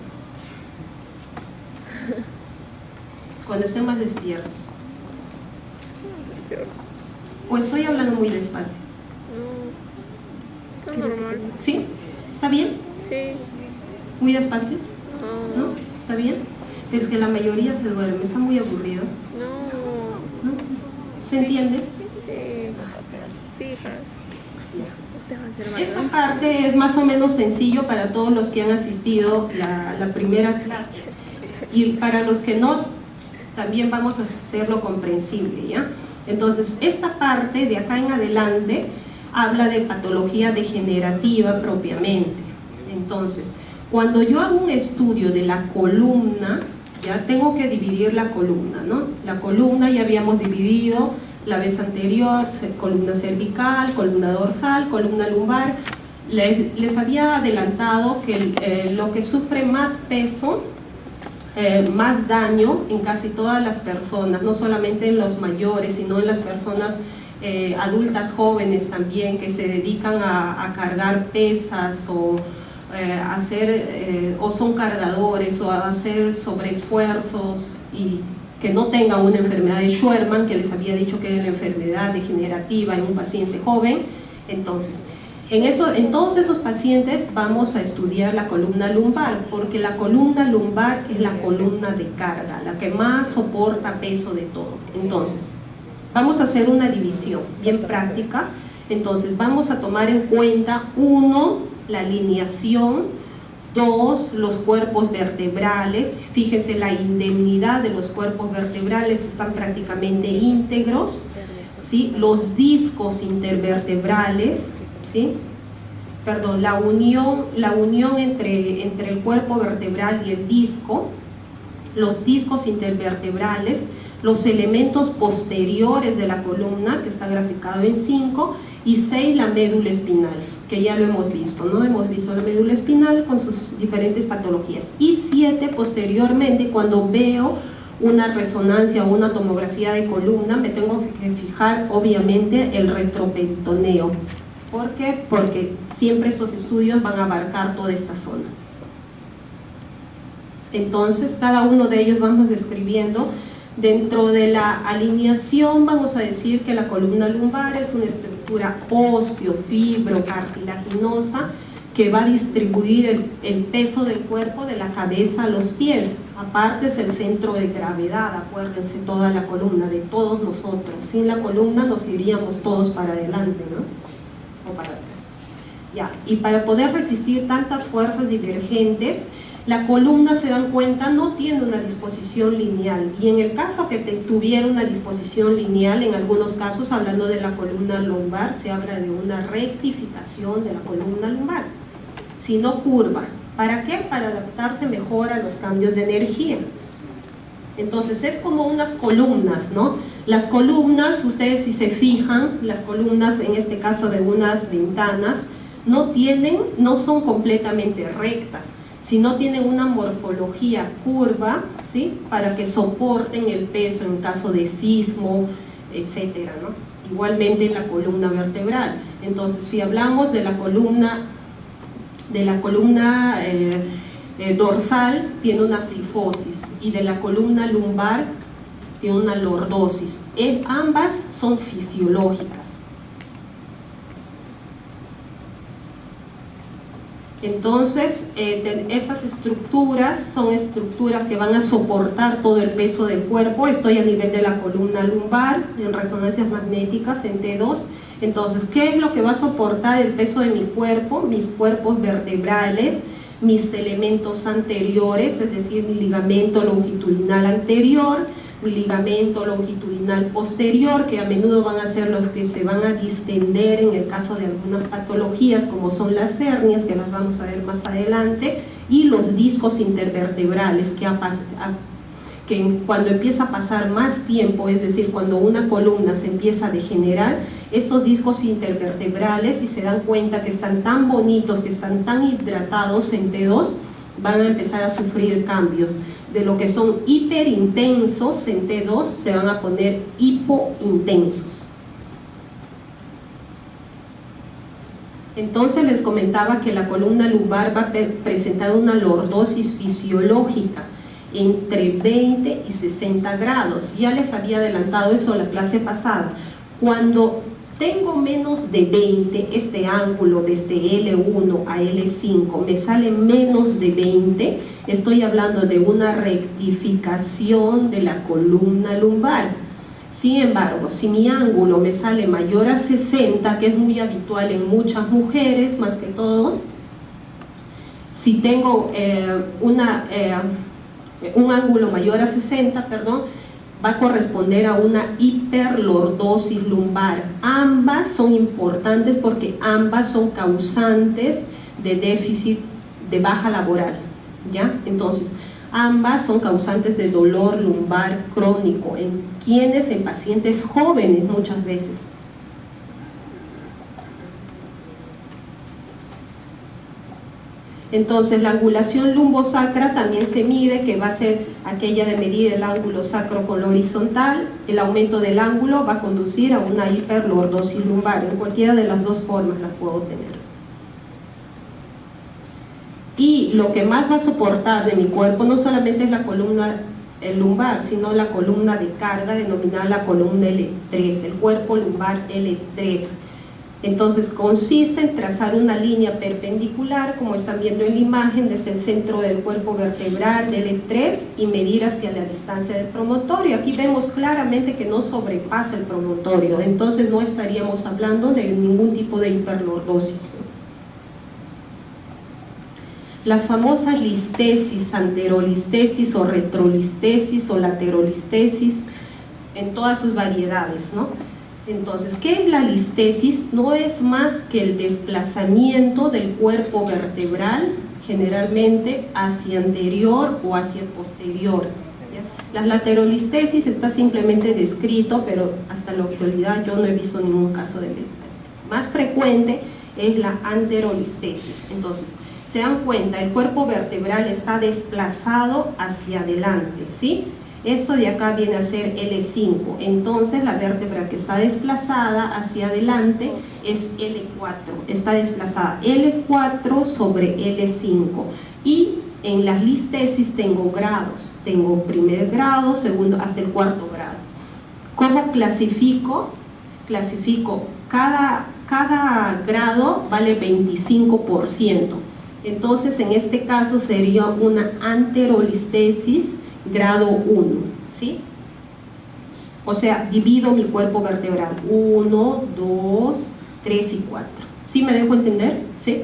cuando estén más despiertos. O estoy hablando muy despacio. No, está normal. ¿Sí? ¿Está bien? Sí. ¿Muy despacio? ¿No? ¿Está bien? Pero es que la mayoría se duerme, está muy aburrido. No. ¿No? ¿Se entiende? Sí. Fijas. Esta parte es más o menos sencillo para todos los que han asistido la primera clase. Y para los que no, también vamos a hacerlo comprensible, ¿ya? Entonces, esta parte de acá en adelante habla de patología degenerativa propiamente. Entonces, cuando yo hago un estudio de la columna, Ya tengo que dividir la columna, ¿no? La columna ya habíamos dividido la vez anterior, columna cervical, columna dorsal, columna lumbar. Les había adelantado que lo que sufre más peso, más daño en casi todas las personas, no solamente en los mayores, sino en las personas adultas jóvenes también, que se dedican a cargar pesas o o son cargadores o a hacer sobreesfuerzos y que no tengan una enfermedad de Scheuermann, que les había dicho que era la enfermedad degenerativa en un paciente joven. Entonces, en todos esos pacientes vamos a estudiar la columna lumbar, porque la columna lumbar es la columna de carga, la que más soporta peso de todo. Entonces, vamos a hacer una división bien práctica. Entonces, vamos a tomar en cuenta 1, la alineación, 2, los cuerpos vertebrales. Fíjense, la indemnidad de los cuerpos vertebrales están prácticamente íntegros, ¿sí? Los discos intervertebrales, ¿sí? Perdón, la unión entre el cuerpo vertebral y el disco, los discos intervertebrales, los elementos posteriores de la columna, que está graficado en 5, y 6, la médula espinal, que ya lo hemos visto, ¿no? Hemos visto la médula espinal con sus diferentes patologías. Y 7, posteriormente, cuando veo una resonancia o una tomografía de columna, me tengo que fijar, obviamente, el retroperitoneo. ¿Por qué? Porque siempre esos estudios van a abarcar toda esta zona. Entonces, cada uno de ellos vamos describiendo. Dentro de la alineación vamos a decir que la columna lumbar es una estructura osteo-fibro-cartilaginosa que va a distribuir el peso del cuerpo de la cabeza a los pies. Aparte es el centro de gravedad, acuérdense, toda la columna de todos nosotros. Sin la columna nos iríamos todos para adelante, ¿no? O para atrás. Ya. Y para poder resistir tantas fuerzas divergentes, la columna, se dan cuenta, no tiene una disposición lineal, y en el caso que tuviera una disposición lineal, en algunos casos, hablando de la columna lumbar, se habla de una rectificación de la columna lumbar, sino curva. ¿Para qué? Para adaptarse mejor a los cambios de energía. Entonces es como unas columnas, ¿no? Las columnas, ustedes si se fijan, las columnas, en este caso de unas ventanas, no son completamente rectas, sino tienen una morfología curva, ¿sí? Para que soporten el peso en caso de sismo, etcétera, ¿no? Igualmente en la columna vertebral. Entonces, si hablamos de la columna dorsal, tiene una cifosis, y de la columna lumbar tiene una lordosis. Ambas son fisiológicas. Entonces, esas estructuras son estructuras que van a soportar todo el peso del cuerpo. Estoy a nivel de la columna lumbar, en resonancias magnéticas, en T2. Entonces, ¿qué es lo que va a soportar el peso de mi cuerpo? Mis cuerpos vertebrales, mis elementos anteriores, es decir, mi ligamento longitudinal anterior, mi ligamento longitudinal posterior, que a menudo van a ser los que se van a distender en el caso de algunas patologías como son las hernias, que las vamos a ver más adelante, y los discos intervertebrales, que cuando empieza a pasar más tiempo, es decir, cuando una columna se empieza a degenerar, estos discos intervertebrales, si se dan cuenta que están tan bonitos, que están tan hidratados en T2, van a empezar a sufrir cambios. De lo que son hiperintensos en T2 se van a poner hipointensos. Entonces les comentaba que la columna lumbar va a presentar una lordosis fisiológica entre 20 y 60 grados. Ya les había adelantado eso la clase pasada. Cuando tengo menos de 20, este ángulo desde L1 a L5 me sale menos de 20, estoy hablando de una rectificación de la columna lumbar. Sin embargo, si mi ángulo me sale mayor a 60, que es muy habitual en muchas mujeres, más que todo, si tengo un ángulo mayor a 60, va a corresponder a una hiperlordosis lumbar. Ambas son importantes porque ambas son causantes de déficit de baja laboral, ¿ya? Entonces, Ambas son causantes de dolor lumbar crónico. ¿En quiénes? En pacientes jóvenes muchas veces. Entonces la angulación lumbosacra también se mide, que va a ser aquella de medir el ángulo sacro con lo horizontal. El aumento del ángulo va a conducir a una hiperlordosis lumbar. En cualquiera de las dos formas la puedo tener. Y lo que más va a soportar de mi cuerpo no solamente es la columna lumbar, sino la columna de carga denominada la columna L3, el cuerpo lumbar L3. Entonces consiste en trazar una línea perpendicular, como están viendo en la imagen, desde el centro del cuerpo vertebral del L3 y medir hacia la distancia del promontorio. Aquí vemos claramente que no sobrepasa el promontorio, entonces no estaríamos hablando de ningún tipo de hiperlordosis. Las famosas listesis, anterolistesis o retrolistesis o laterolistesis, en todas sus variedades, ¿no? Entonces, ¿qué es la listesis? No es más que el desplazamiento del cuerpo vertebral, generalmente hacia anterior o hacia posterior. ¿Ya? La laterolistesis está simplemente descrito, pero hasta la actualidad yo no he visto ningún caso de más frecuente es la anterolistesis. Entonces, se dan cuenta, el cuerpo vertebral está desplazado hacia adelante, ¿sí? Esto de acá viene a ser L5, entonces la vértebra que está desplazada hacia adelante es L4, está desplazada L4 sobre L5. Y en las listesis tengo grados, tengo primer grado, segundo, hasta el cuarto grado. ¿Cómo clasifico? Clasifico, cada grado vale 25%, entonces en este caso sería una anterolistesis grado 1, ¿sí? O sea, divido mi cuerpo vertebral, 1, 2, 3 y 4. ¿Sí me dejo entender? ¿Sí?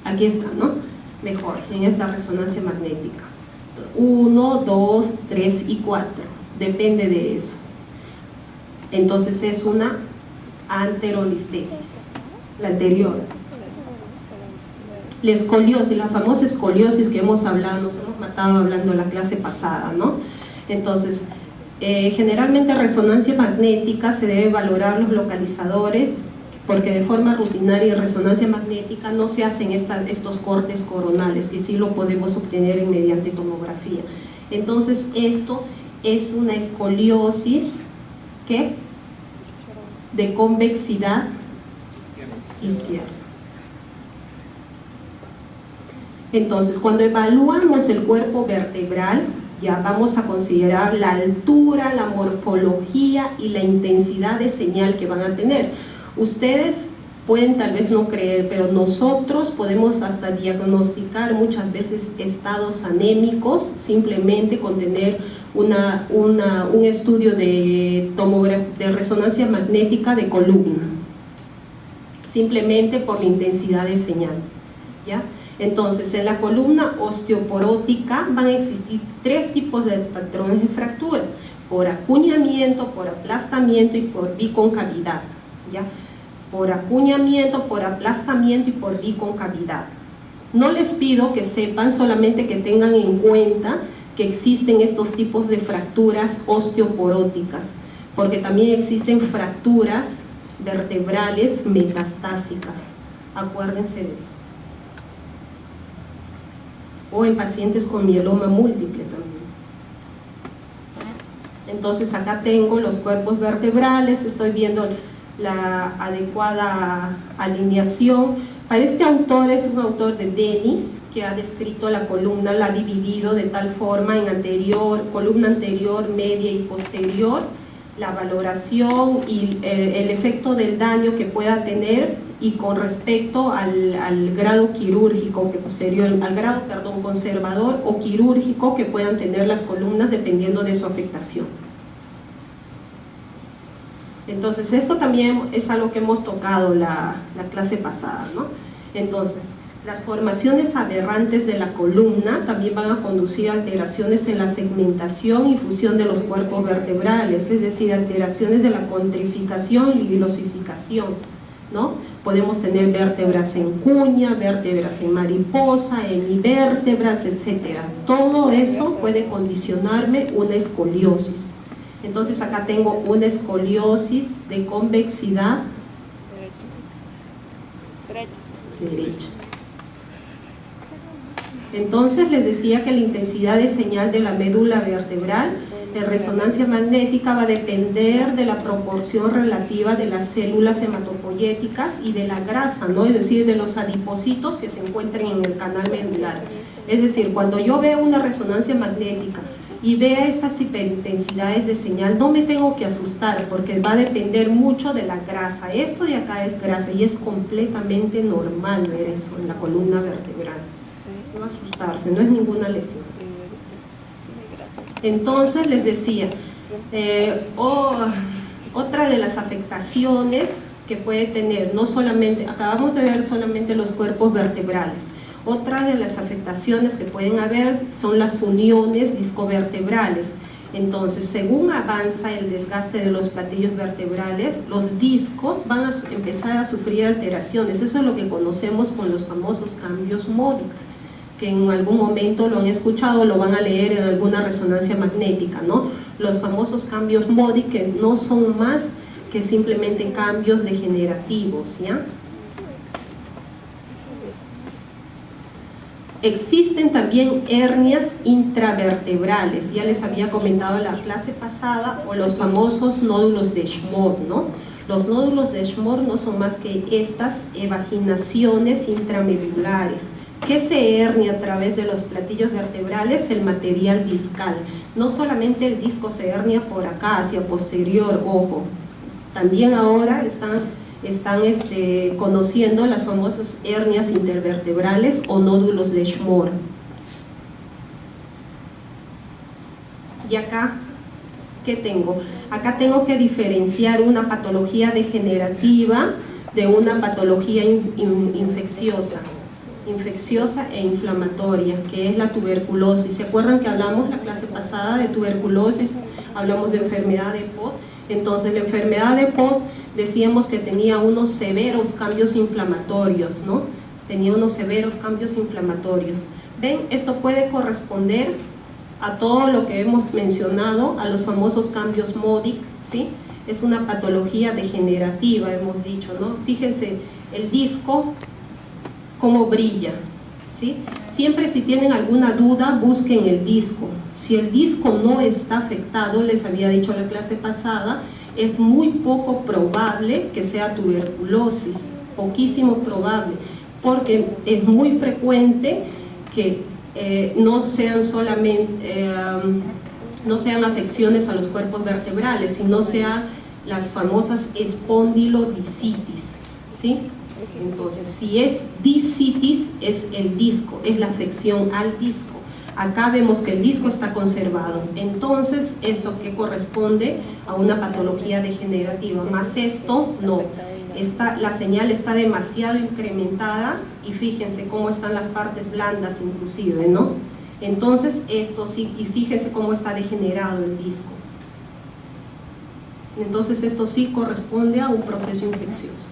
Aquí está, ¿no? Mejor, en esta resonancia magnética. 1, 2, 3 y 4. Depende de eso. Entonces es una anterolistesis, la anterior. La escoliosis, la famosa escoliosis que hemos hablado, nos hemos matado hablando en la clase pasada, ¿no? Entonces, generalmente resonancia magnética se debe valorar los localizadores, porque de forma rutinaria en resonancia magnética no se hacen estos cortes coronales, que sí lo podemos obtener mediante tomografía. Entonces, esto es una escoliosis, ¿qué? De convexidad izquierda. Entonces, cuando evaluamos el cuerpo vertebral, ya vamos a considerar la altura, la morfología y la intensidad de señal que van a tener. Ustedes pueden tal vez no creer, pero nosotros podemos hasta diagnosticar muchas veces estados anémicos simplemente con tener un estudio de resonancia magnética de columna, simplemente por la intensidad de señal, ¿ya? Entonces, en la columna osteoporótica van a existir tres tipos de patrones de fractura: por acuñamiento, por aplastamiento y por biconcavidad, ¿ya? Por acuñamiento, por aplastamiento y por biconcavidad. No les pido que sepan, solamente que tengan en cuenta que existen estos tipos de fracturas osteoporóticas, porque también existen fracturas vertebrales metastásicas, acuérdense de eso. O en pacientes con mieloma múltiple también. Entonces acá tengo los cuerpos vertebrales, estoy viendo la adecuada alineación. Para este autor, es un autor de Dennis, que ha descrito la columna, la ha dividido de tal forma en anterior, columna anterior, media y posterior, la valoración y el efecto del daño que pueda tener, y con respecto al grado quirúrgico que posterior, al grado, perdón, conservador o quirúrgico que puedan tener las columnas dependiendo de su afectación. Entonces, esto también es algo que hemos tocado la clase pasada, ¿no? Entonces, las formaciones aberrantes de la columna también van a conducir a alteraciones en la segmentación y fusión de los cuerpos vertebrales, es decir, alteraciones de la contrificación y vilosificación. ¿no? Podemos tener vértebras en cuña, vértebras en mariposa, hemivértebras, etc. Todo eso puede condicionarme una escoliosis. Entonces acá tengo una escoliosis de convexidad derecha. Entonces les decía que la intensidad de señal de la médula vertebral en resonancia magnética va a depender de la proporción relativa de las células hematopoyéticas y de la grasa, ¿no? Es decir, de los adipocitos que se encuentren en el canal medular. Es decir, cuando yo veo una resonancia magnética y vea estas hiperintensidades de señal, no me tengo que asustar porque va a depender mucho de la grasa. Esto de acá es grasa y es completamente normal ver eso en la columna vertebral. No va a asustarse, no es ninguna lesión. Entonces les decía, otra de las afectaciones que puede tener, no solamente, acabamos de ver solamente los cuerpos vertebrales, otra de las afectaciones que pueden haber son las uniones discovertebrales. Entonces, según avanza el desgaste de los platillos vertebrales, los discos van a empezar a sufrir alteraciones. Eso es lo que conocemos con los famosos cambios Modic, que en algún momento lo han escuchado, lo van a leer en alguna resonancia magnética, ¿no? Los famosos cambios Modic, que no son más que simplemente cambios degenerativos, ¿ya? Existen también hernias intravertebrales, ya les había comentado en la clase pasada, o los famosos nódulos de Schmorr, ¿no? Los nódulos de Schmorr no son más que estas evaginaciones intramedulares. ¿Qué se hernia a través de los platillos vertebrales? El material discal. No solamente el disco se hernia por acá, hacia posterior, ojo. También ahora están conociendo las famosas hernias intervertebrales o nódulos de Schmorr. Y acá, ¿qué tengo? Acá tengo que diferenciar una patología degenerativa de una patología infecciosa e inflamatoria, que es la tuberculosis. ¿Se acuerdan que hablamos la clase pasada de tuberculosis? Hablamos de enfermedad de Pott. Entonces la enfermedad de Pott decíamos que tenía unos severos cambios inflamatorios, ¿no? Tenía unos severos cambios inflamatorios. ¿Ven? Esto puede corresponder a todo lo que hemos mencionado, a los famosos cambios Modic, ¿sí? Es una patología degenerativa, hemos dicho, ¿no? Fíjense, el disco, cómo brilla, ¿sí? Siempre si tienen alguna duda, busquen el disco. Si el disco no está afectado, les había dicho en la clase pasada, es muy poco probable que sea tuberculosis, poquísimo probable, porque es muy frecuente que no sean afecciones a los cuerpos vertebrales, sino sean las famosas espondilodicitis, ¿sí? Entonces, si es discitis, es el disco, es la afección al disco. Acá vemos que el disco está conservado. Entonces, esto que corresponde a una patología degenerativa. Más esto, no. La señal está demasiado incrementada y fíjense cómo están las partes blandas inclusive, ¿no? Entonces, esto sí, y fíjense cómo está degenerado el disco. Entonces, esto sí corresponde a un proceso infeccioso.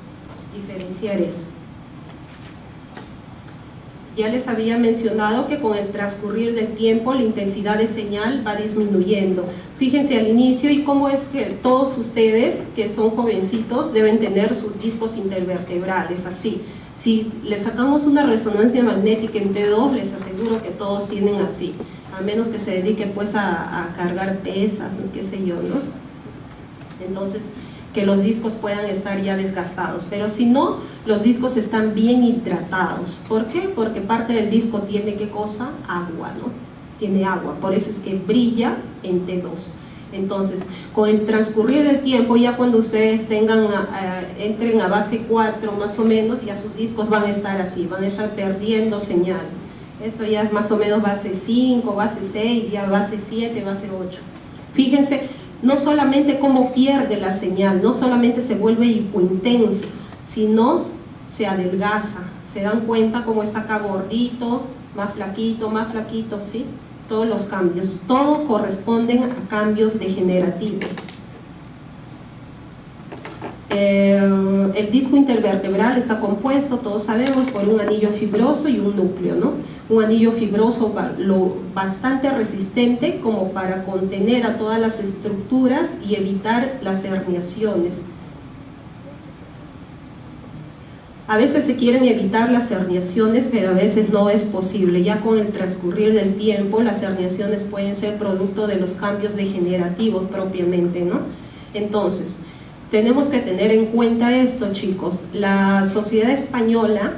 Diferenciar eso. Ya les había mencionado que con el transcurrir del tiempo la intensidad de señal va disminuyendo. Fíjense al inicio y cómo es que todos ustedes que son jovencitos deben tener sus discos intervertebrales así. Si les sacamos una resonancia magnética en T2, les aseguro que todos tienen así, a menos que se dediquen pues a cargar pesas, qué sé yo, ¿no? Entonces, que los discos puedan estar ya desgastados, pero si no, los discos están bien hidratados. ¿Por qué? Porque parte del disco tiene, ¿qué cosa? Agua, ¿no? Tiene agua, por eso es que brilla en T2. Entonces, con el transcurrir del tiempo, ya cuando ustedes entren a base 4 más o menos, ya sus discos van a estar así, van a estar perdiendo señal. Eso ya es más o menos base 5, base 6, ya base 7, base 8. Fíjense, no solamente cómo pierde la señal, no solamente se vuelve hipointenso, sino se adelgaza. Se dan cuenta cómo está acá gordito, más flaquito, ¿sí? Todos los cambios, todo corresponden a cambios degenerativos. El disco intervertebral está compuesto, todos sabemos, por un anillo fibroso y un núcleo, ¿no? Un anillo fibroso lo bastante resistente como para contener a todas las estructuras y evitar las herniaciones. A veces se quieren evitar las herniaciones, pero a veces no es posible. Ya con el transcurrir del tiempo, las herniaciones pueden ser producto de los cambios degenerativos propiamente, ¿no? Entonces, tenemos que tener en cuenta esto, chicos. La Sociedad Española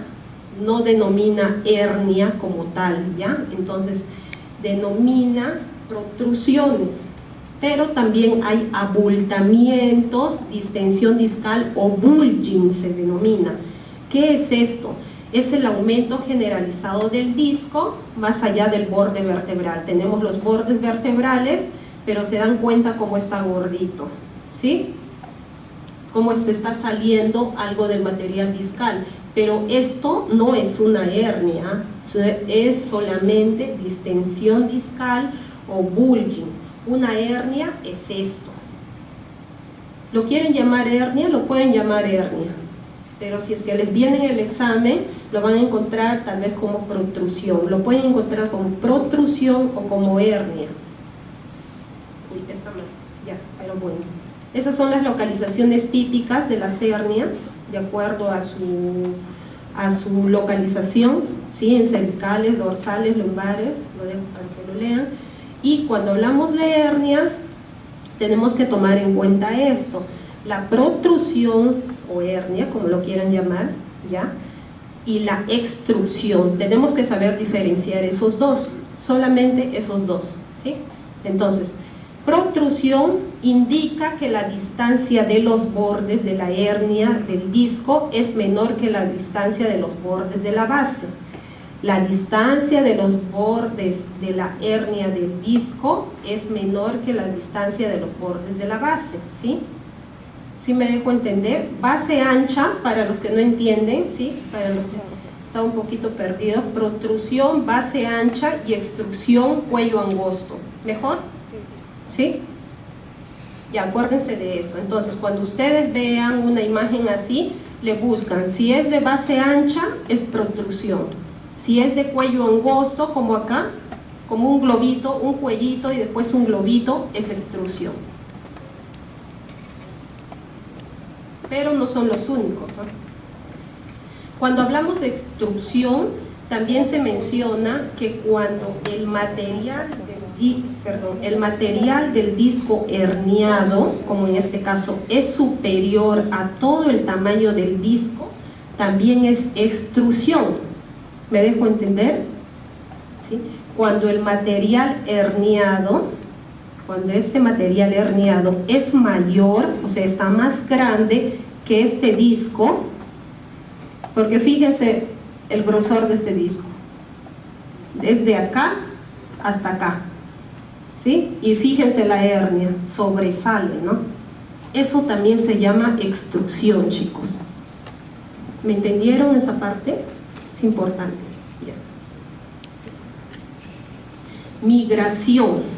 no denomina hernia como tal, ¿ya? Entonces, denomina protrusiones, pero también hay abultamientos, distensión discal o bulging se denomina. ¿Qué es esto? Es el aumento generalizado del disco más allá del borde vertebral. Tenemos los bordes vertebrales, pero se dan cuenta cómo está gordito, ¿sí? Cómo se está saliendo algo del material discal. Pero esto no es una hernia, es solamente distensión discal o bulging. Una hernia es esto. ¿Lo quieren llamar hernia? Lo pueden llamar hernia. Pero si es que les viene en el examen, lo van a encontrar tal vez como protrusión. Lo pueden encontrar como protrusión o como hernia. Uy, esta más, ya, pero bueno. Esas son las localizaciones típicas de las hernias, de acuerdo a su localización, ¿sí? En cervicales, dorsales, lumbares, lo dejo para que lo lean. Y cuando hablamos de hernias, tenemos que tomar en cuenta esto: la protrusión o hernia, como lo quieran llamar, ¿ya? Y la extrusión. Tenemos que saber diferenciar esos dos, solamente esos dos, ¿sí? Entonces, protrusión indica que la distancia de los bordes de la hernia del disco es menor que la distancia de los bordes de la base. La distancia de los bordes de la hernia del disco es menor que la distancia de los bordes de la base, ¿sí? ¿Sí me dejo entender? Base ancha, para los que no entienden, ¿sí? Para los que están un poquito perdidos, protrusión, base ancha y extrusión, cuello angosto. ¿Mejor? ¿Sí? Ya, acuérdense de eso. Entonces, cuando ustedes vean una imagen así, le buscan. Si es de base ancha, es protrusión. Si es de cuello angosto, como acá, como un globito, un cuellito y después un globito, es extrusión. Pero no son los únicos, ¿no? Cuando hablamos de extrusión, también se menciona que cuando el material del disco herniado, como en este caso, es superior a todo el tamaño del disco, también es extrusión. ¿Me dejo entender? ¿Sí? Cuando el material herniado, cuando este material herniado es mayor, o sea, está más grande que este disco, porque fíjense el grosor de este disco, desde acá hasta acá, ¿sí? Y fíjense la hernia, sobresale, ¿no? Eso también se llama extrusión, chicos. ¿Me entendieron esa parte? Es importante. Ya. Migración.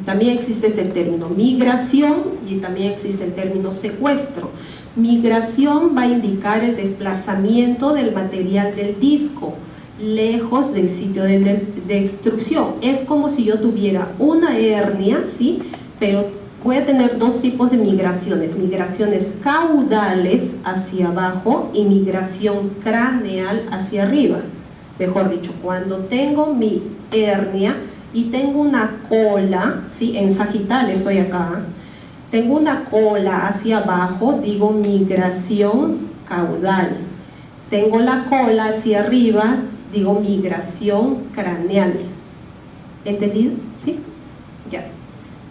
También existe este término migración y también existe el término secuestro. Migración va a indicar el desplazamiento del material del disco lejos del sitio de extrusión. Es como si yo tuviera una hernia, ¿sí? Pero voy a tener dos tipos de migraciones: migraciones caudales hacia abajo y migración craneal hacia arriba. Mejor dicho, cuando tengo mi hernia y tengo una cola, ¿sí? En sagital estoy acá, tengo una cola hacia abajo, digo migración caudal. Tengo la cola hacia arriba, digo migración craneal. ¿Entendido? ¿Sí? Ya.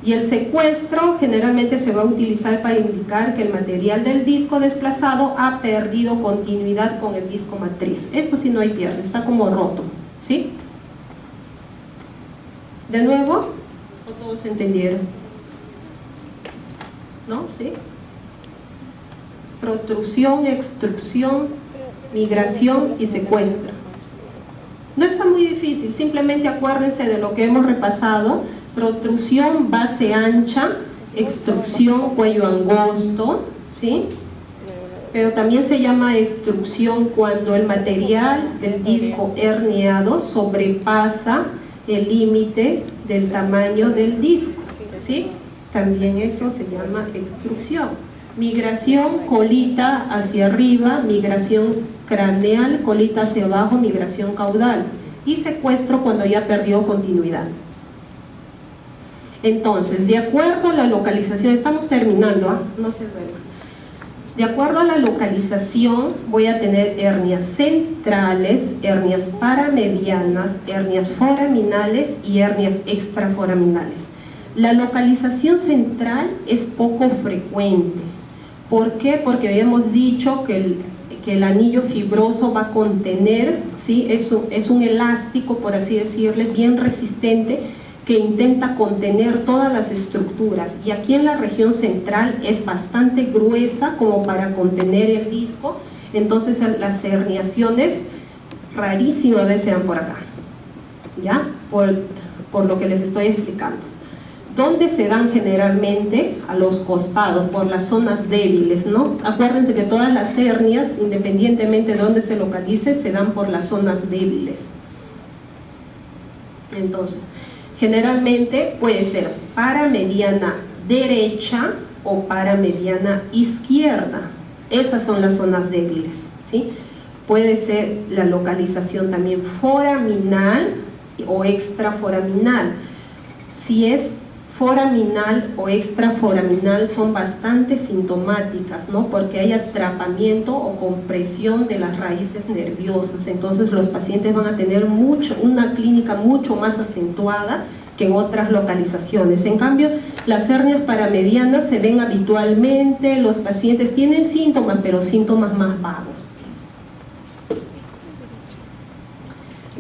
Y el secuestro generalmente se va a utilizar para indicar que el material del disco desplazado ha perdido continuidad con el disco matriz. Esto sí no hay pierde, está como roto, ¿sí? ¿De nuevo? ¿O todos entendieron? ¿No? ¿Sí? Protrusión, extrusión, migración y secuestro. No está muy difícil, simplemente acuérdense de lo que hemos repasado: protrusión, base ancha, extrusión, cuello angosto, ¿sí? pero también se llama extrusión cuando el material del disco herniado sobrepasa el límite del tamaño del disco, ¿sí? También eso se llama extrusión. Migración, colita hacia arriba, migración craneal, colita hacia abajo, migración caudal. Y secuestro cuando ya perdió continuidad. Entonces, de acuerdo a la localización, estamos terminando, ¿ah? No se duerma. De acuerdo a la localización, voy a tener hernias centrales, hernias paramedianas, hernias foraminales y hernias extraforaminales. La localización central es poco frecuente. ¿Por qué? Porque habíamos dicho que el anillo fibroso va a contener, ¿sí? Es un elástico, por así decirle, bien resistente, que intenta contener todas las estructuras, y aquí en la región central es bastante gruesa como para contener el disco. Entonces las herniaciones rarísimas veces se dan por acá, ¿ya? Por lo que les estoy explicando. ¿Dónde se dan generalmente? A los costados, por las zonas débiles, ¿no? Acuérdense que todas las hernias, independientemente de dónde se localice, se dan por las zonas débiles. Entonces, generalmente puede ser paramediana derecha o paramediana izquierda. Esas son las zonas débiles, ¿sí? Puede ser la localización también foraminal o extraforaminal. Si es foraminal o extraforaminal, son bastante sintomáticas, ¿no? Porque hay atrapamiento o compresión de las raíces nerviosas. Entonces los pacientes van a tener una clínica mucho más acentuada que en otras localizaciones. En cambio, las hernias paramedianas se ven habitualmente, los pacientes tienen síntomas, pero síntomas más vagos.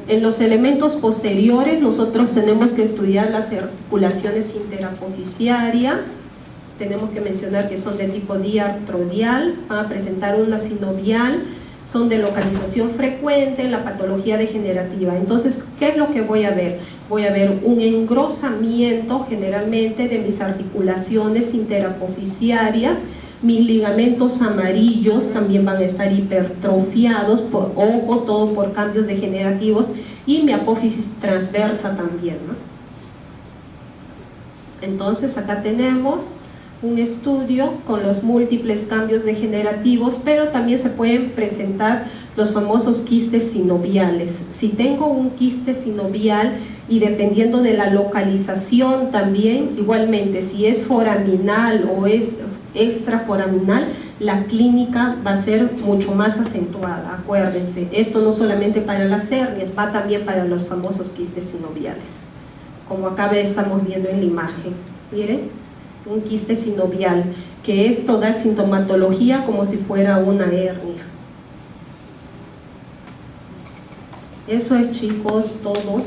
En los elementos posteriores nosotros tenemos que estudiar las articulaciones interapofisiarias. Tenemos que mencionar que son de tipo diartrodial, van a presentar una sinovial, son de localización frecuente en la patología degenerativa. Entonces, ¿qué es lo que voy a ver? Voy a ver un engrosamiento generalmente de mis articulaciones interapofisiarias. Mis ligamentos amarillos también van a estar hipertrofiados, ojo, todo por cambios degenerativos, y mi apófisis transversa también, ¿no? Entonces acá tenemos un estudio con los múltiples cambios degenerativos, pero también se pueden presentar los famosos quistes sinoviales. Si tengo un quiste sinovial, y dependiendo de la localización también, igualmente, si es foraminal o es extraforaminal, la clínica va a ser mucho más acentuada. Acuérdense, esto no solamente para las hernias, va también para los famosos quistes sinoviales, como acá estamos viendo en la imagen. Miren, un quiste sinovial, que esto da sintomatología como si fuera una hernia. Eso es, chicos, todo.